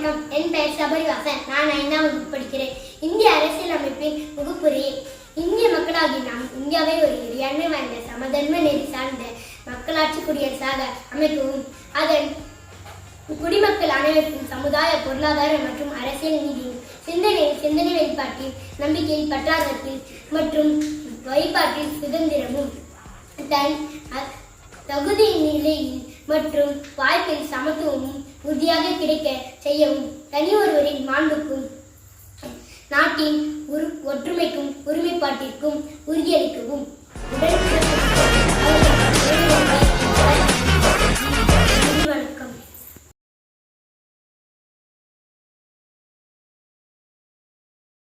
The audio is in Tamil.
வணக்கம். என் பெயர் சபரிவாசன். நான் 5ஆம் வகுப்பு படிக்கிறேன். இந்திய அரசியல் அமைப்பின் முகப்புரை. இந்திய மக்களாகி நாம் இந்தியாவை ஒரு இறையாண்மை வாய்ந்த சமதர்ம நெறி சார்ந்த மக்களாட்சி குடியரசாக அமைக்கவும், அதன் குடிமக்கள் அனைவருக்கும் சமுதாய, பொருளாதார மற்றும் அரசியல் நீதியும் சிந்தனை வெளிப்பாட்டில், நம்பிக்கையில் பற்றாதத்தில் மற்றும் வழிபாட்டில் சுதந்திரமும், தன் தகுதி நிலையில் மற்றும் வாய்ப்பில் சமத்துவமும் உறுதியாக கிடைக்க செய்யவும், தனி ஒருவரின் மாண்புக்கும் நாட்டின் ஒற்றுமைக்கும் உரிமைப்பாட்டிற்கும் உறுதியளிக்கவும்